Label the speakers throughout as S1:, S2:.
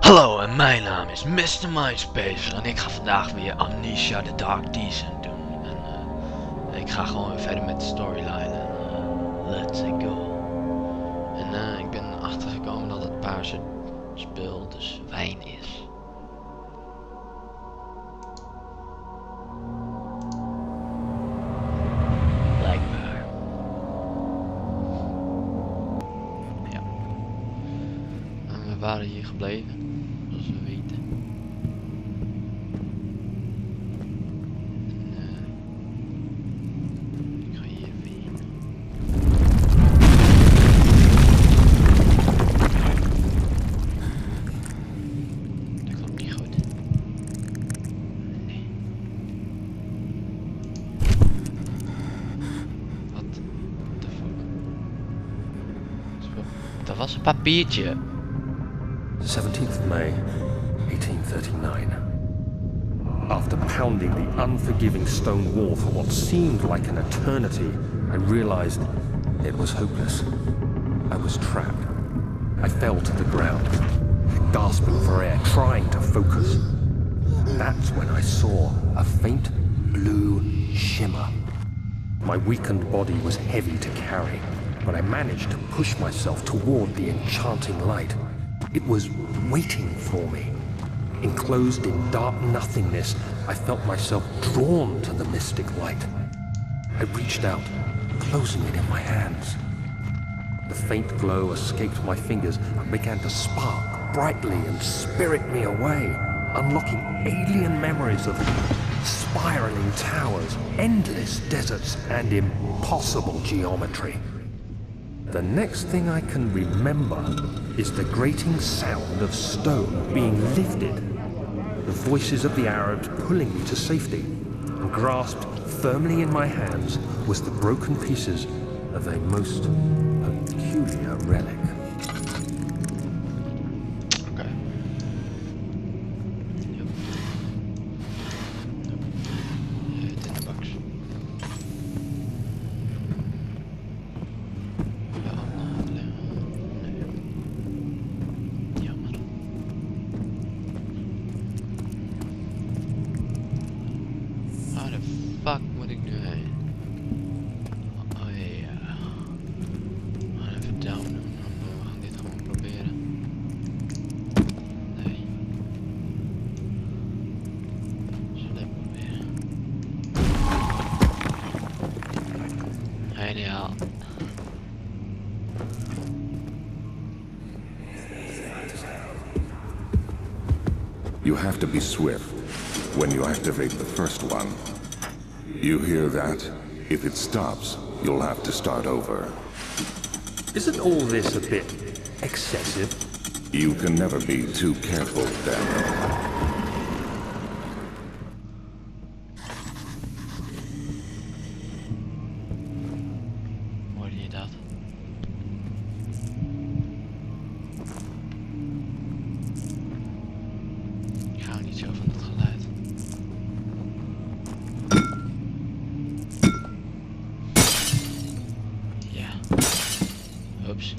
S1: Hallo en mijn naam is Mr. MySpace en ik ga vandaag weer Amnesia The Dark Descent doen. En ik ga gewoon weer verder met de storyline en let's go. En ik ben achtergekomen dat het paarse spul dus wijn is. Blijkbaar. Ja. En we waren hier gebleven. Zoals we weten. En ik ga hier even heen. Dat klopt niet goed. Nee. Wat de fuck? Dat was een papiertje.
S2: 17th May, 1839. After pounding the unforgiving stone wall for what seemed like an eternity, I realized it was hopeless. I was trapped. I fell to the ground, gasping for air, trying to focus. That's when I saw a faint blue shimmer. My weakened body was heavy to carry, but I managed to push myself toward the enchanting light. It was waiting for me. Enclosed in dark nothingness, I felt myself drawn to the mystic light. I reached out, closing it in my hands. The faint glow escaped my fingers and began to spark brightly and spirit me away, unlocking alien memories of spiraling towers, endless deserts, and impossible geometry. The next thing I can remember is the grating sound of stone being lifted, the voices of the Arabs pulling me to safety, and grasped firmly in my hands was the broken pieces of a most peculiar relic.
S1: Okay. Yep. It's in the box. Waar de fuck moet ik nu heen? Oh ja. We gaan even down doen. We gaan dit gewoon proberen. Nee. Zullen we proberen. Ideaal.
S3: You have to be swift when you activate the first one. You hear that? If it stops, you'll have to start over.
S2: Isn't all this a bit excessive?
S3: You can never be too careful, Daniel.
S1: Hoorde je dat? Ik hou niet zo van het geluid. Ja. Oeps.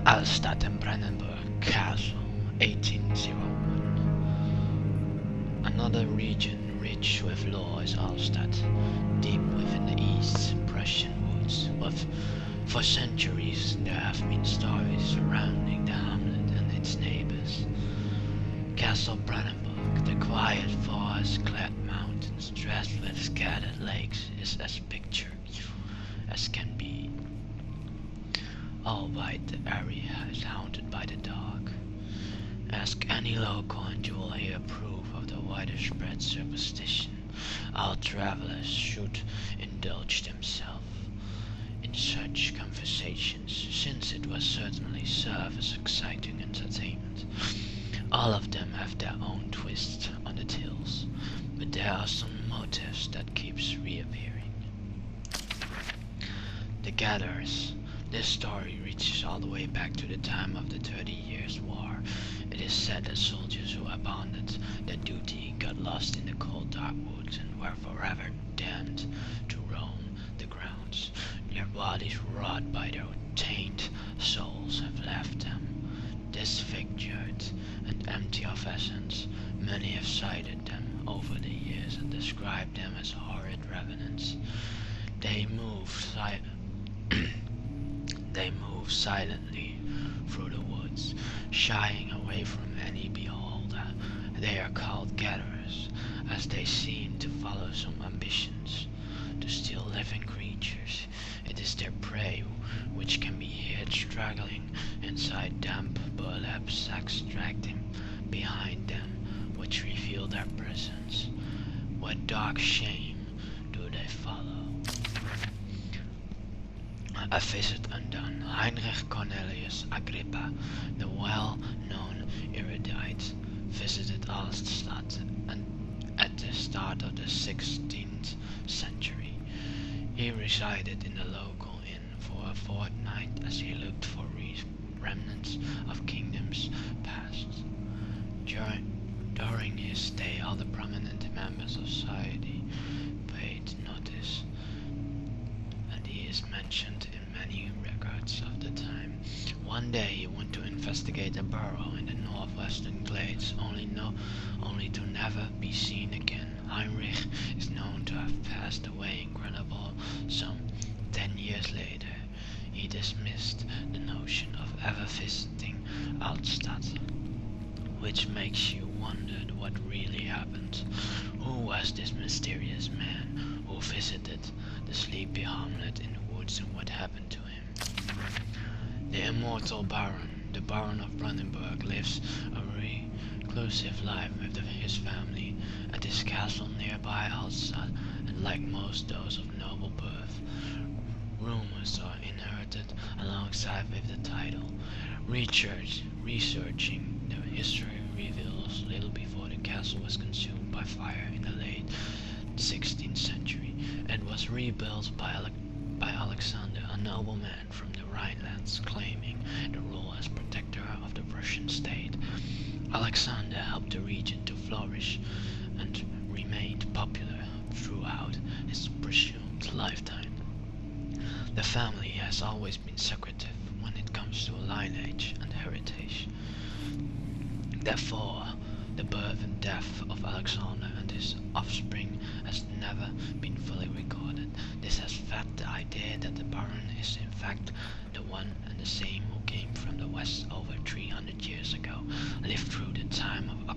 S1: Alstad en Brandenburg Castle, 1801. Another region rich with law is Alstad, deep within the East Prussian woods. For centuries there have been stories surrounding the hamlet and its neighbors. Castle Brandenburg, the quiet forest-clad mountains dressed with scattered lakes, is as pictured as can be. Albeit the area is haunted by the dark. Ask any local and you will hear proof of the wider spread superstition. All travelers should indulge themselves in such conversations, since it will certainly serve as exciting entertainment. All of them have their own twist on the tales, but there are some motifs that keeps reappearing. The gatherers. This story reaches all the way back to the time of the 30 Years' War. It is said that soldiers who abandoned their duty got lost in the cold dark woods and were forever damned to roam the grounds, their bodies wrought by their taint souls sighted them over the years and described them as horrid revenants. They move silently through the woods, shying away from any beholder. They are called gatherers, as they seem to follow some ambitions to steal living creatures. It is their prey which can be heard struggling inside damp burlap sacks dragged in behind them, which reveal their presence. What dark shame do they follow? A visit undone. Heinrich Cornelius Agrippa, the well-known erudite, visited Alstadt at the start of the 16th century. He resided in the local inn for a fortnight as he looked for remnants of kingdoms past. During his stay, all the prominent members of society paid notice, and he is mentioned in many records of the time. One day he went to investigate a burrow in the northwestern glades, only to never be seen again. Heinrich is known to have passed away in Grenoble some 10 years later. He dismissed the notion of ever visiting Altstadt, which makes you wonder what really happened. Who was this mysterious man who visited the sleepy hamlet in the woods, and what happened to him? The immortal Baron, the Baron of Brandenburg, lives a reclusive life with his family at his castle nearby Alstadt, and like most those of noble birth, rumors are inherited alongside with the title. Researching the history reveals little before the castle was consumed by fire in the late 16th century and was rebuilt by Alexander, a nobleman from the Rhinelands, claiming the role as protector of the Russian state. Alexander helped the region to flourish and remained popular throughout his presumed lifetime. The family has always been secretive when it comes to lineage and heritage. Therefore, the birth and death of Alexander and his offspring has never been fully recorded. This has fed the idea that the Baron is in fact the one and the same who came from the west over 300 years ago, lived through the time of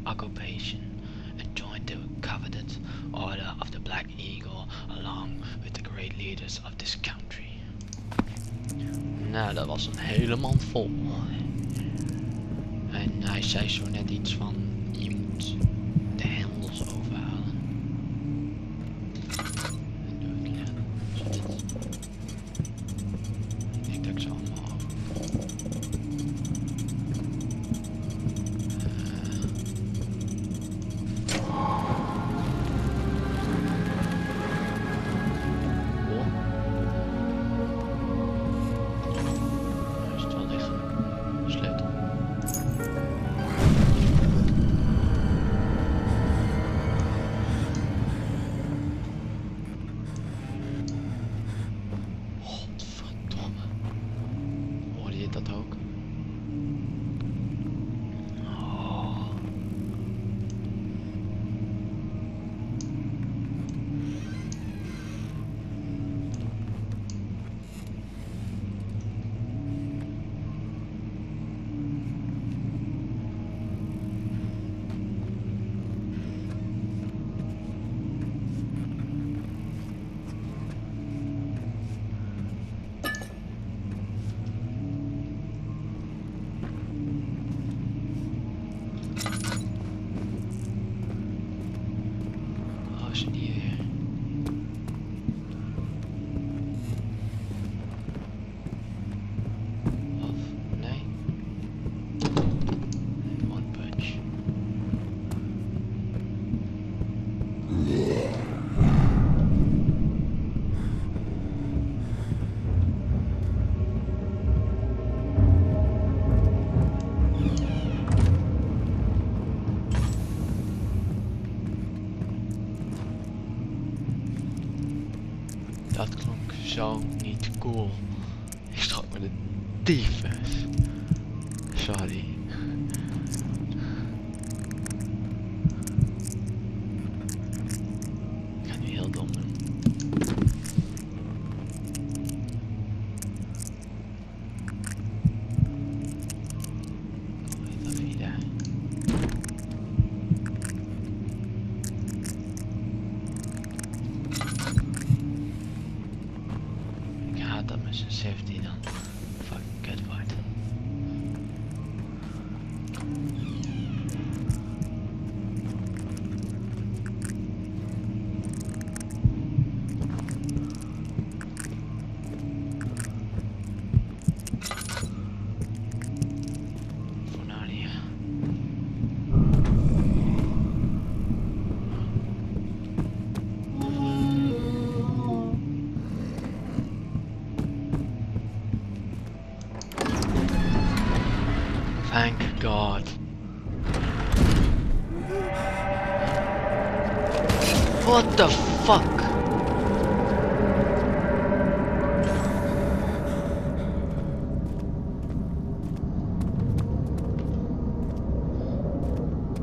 S1: occupation, and joined the coveted Order of the Black Eagle along with the great leaders of this country. Nou, dat was een hele mand vol. En hij zei zo net iets van, je moet de hendels overhalen. En doe ik, ja, zo dit. Ik denk dat ik ze allemaal over. Dat klonk zo niet cool. Ik schrok me de tyfus. Sorry. dat mijn sensitivity dan fucking kut wordt. Thank God. What the fuck?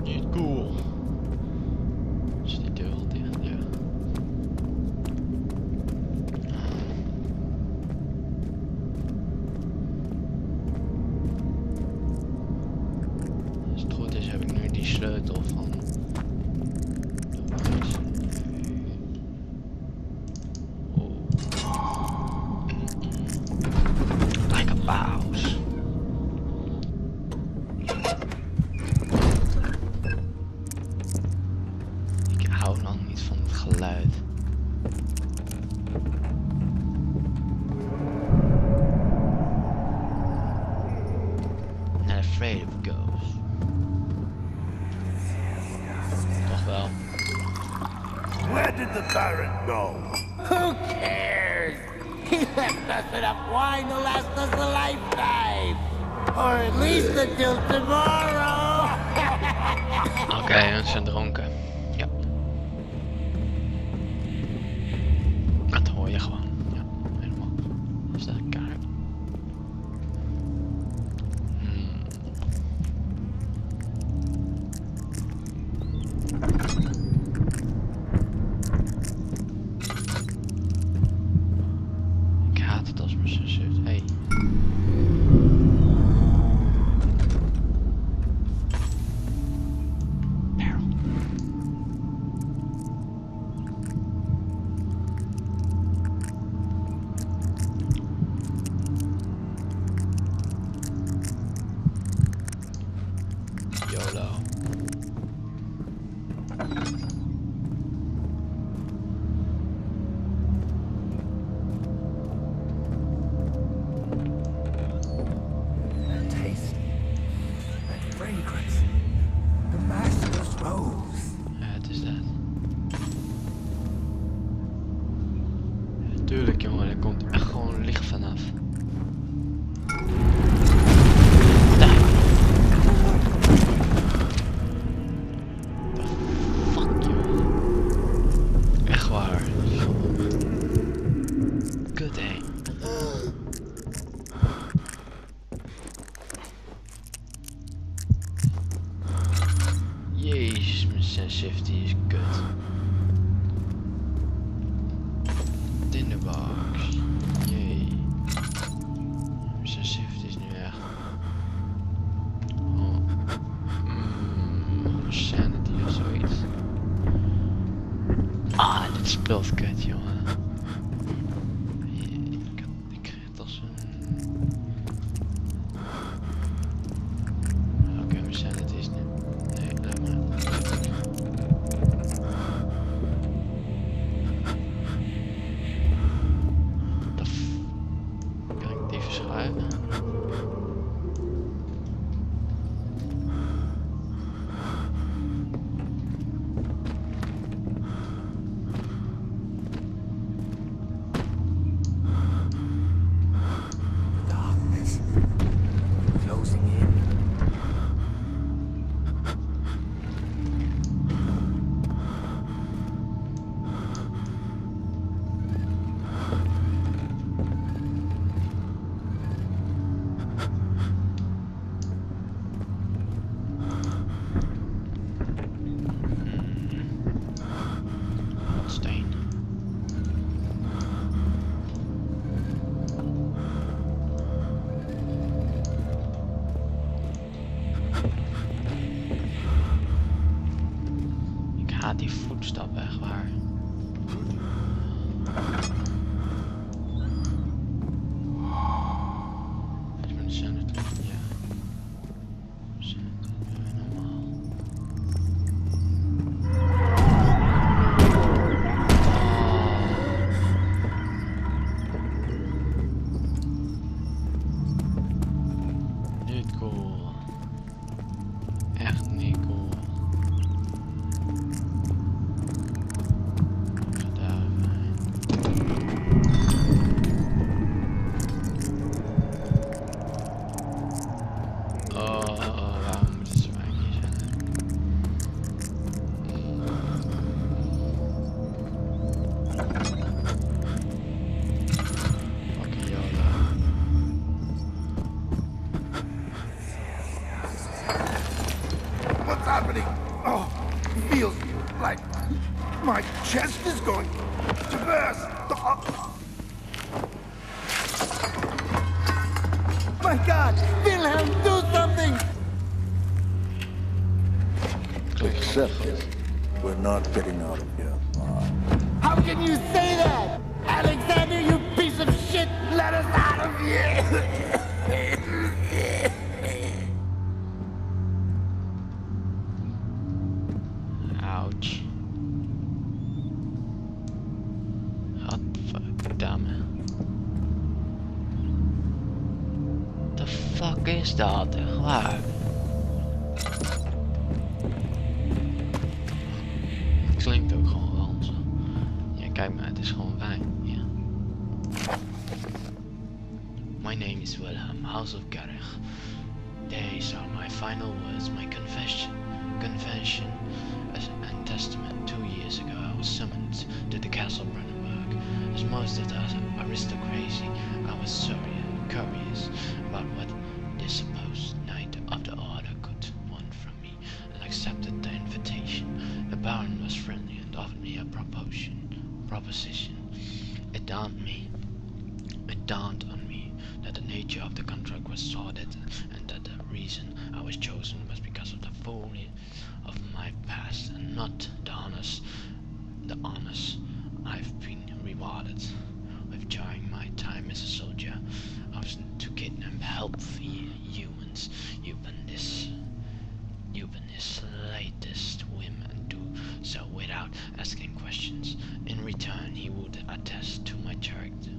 S1: Niet cool. Is die deur al dicht? Ja. Als het goed is heb ik nu die sleutel van... Like a mouse. Ik hou nog niet van het geluid. Not afraid of ghosts. Toch wel.
S4: Where did the Baron go?
S5: Who cares? He left us enough wine to last us a lifetime. Or at least until tomorrow.
S1: Oké, ze zijn dronken. Ja. Dat hoor je gewoon. Ja, helemaal. Is dat een kaart? Ik haat het als mijn zus zegt. Hey. Barrel. YOLO.
S5: That taste, that fragrance, the master's rose.
S1: Ja, het is dat. Ja, tuurlijk jongen, er komt echt gewoon licht vanaf. Daar. The fuck joh. Echt waar. Kut hé. Jezus, mijn sensitivity is kut. Tinderbox. Jee. Mijn sensitivity is nu echt. Oh. Sanity of zoiets. Ah, dit speelt kut, jongen. Ik krijg het als een... Oké, mijn sanity is nu... Nee, laat maar. Kan ik die verschuiven?
S5: Darkness closing in.
S4: My chest is going to burst.
S5: My God! Wilhelm, do something!
S4: Except we're not getting out of here.
S5: How can you say that? Alexander, you piece of shit! Let us out of here!
S1: Ouch. Godverdamme. The fuck is dat? Echt waar? Het klinkt ook gewoon wel zo. Ja, kijk maar, het is gewoon wijn. Ja. My name is Wilhelm, House of Garrich. These are my final words, my confession and testament. 2 years ago I was summoned to the castle Brandenburg. As most of the aristocracy, I was sorry and curious about what this supposed Knight of the Order could want from me, and accepted the invitation. The Baron was friendly and offered me a proposition. It dawned on me that the nature of the contract was sordid, and that the reason I was chosen was because of the folly of my past, and not the honors I've been rewarded with during my time as a soldier. I was to kidnap healthy humans, euphenicist women, and do so without asking questions. In return, he would attest to my character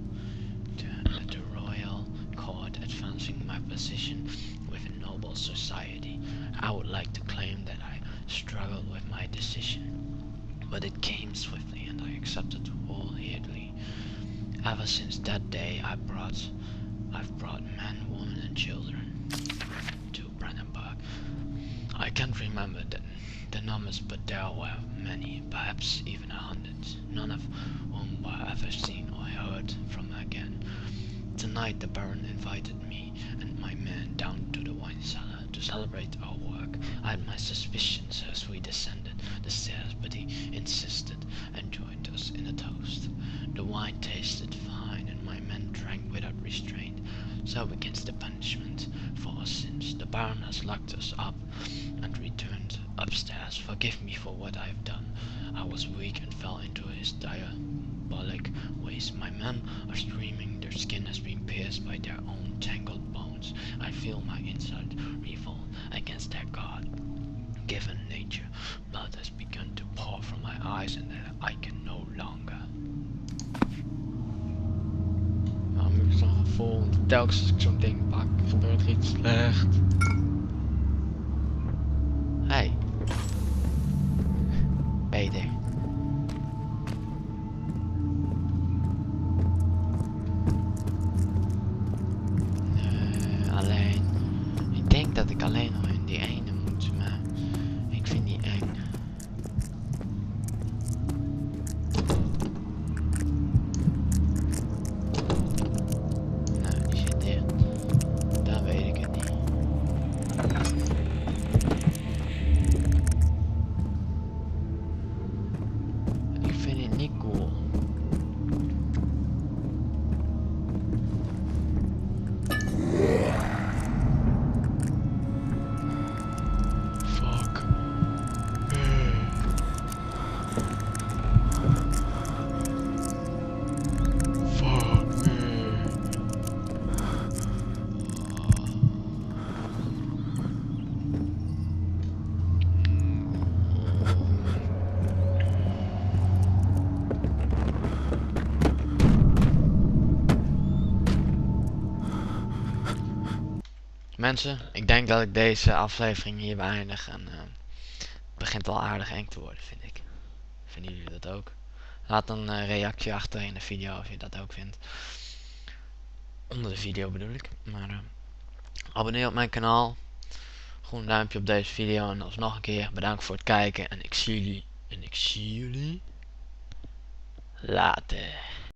S1: at the royal court, advancing my position within noble society. I would like to claim that I struggled with my decision, but it came swiftly and I accepted wholeheartedly. Ever since that day, I've brought men, women and children to Brandenburg. I can't remember the numbers, but there were many, perhaps even 100, none of whom were ever seen or heard from again. Tonight the Baron invited me and my men down to the wine cellar to celebrate our work. I had my suspicions as we descended the stairs, but he insisted and joined us in a toast. The wine tasted fine and my men drank without restraint. So begins the punishment for our sins. The Baron has locked us up and returned upstairs. Forgive me for what I have done. I was weak and fell into his diabolic ways. My men are screaming, their skin has been pierced by their own tangled bones. I feel my inside revolt against their God-given nature. Blood has begun to pour from my eyes and I can no longer. Nou, moet ik dan vol. Telkens als ik zo'n ding pak, gebeurt er iets slecht. Hey. Beter. Alleen. Ik denk dat ik alleen nog in die ene moet, maar ik vind die eng. Nou, die zit dicht. Dan weet ik het niet. Ik vind het niet cool. Fuck. Fuck me. Mensen, ik denk dat ik deze aflevering hier beëindig en het begint al aardig eng te worden, vind ik. Vinden jullie dat ook? Laat een reactie achter in de video als je dat ook vindt. Onder de video bedoel ik. Maar abonneer op mijn kanaal. Groen duimpje op deze video en alsnog een keer bedankt voor het kijken en ik zie jullie later.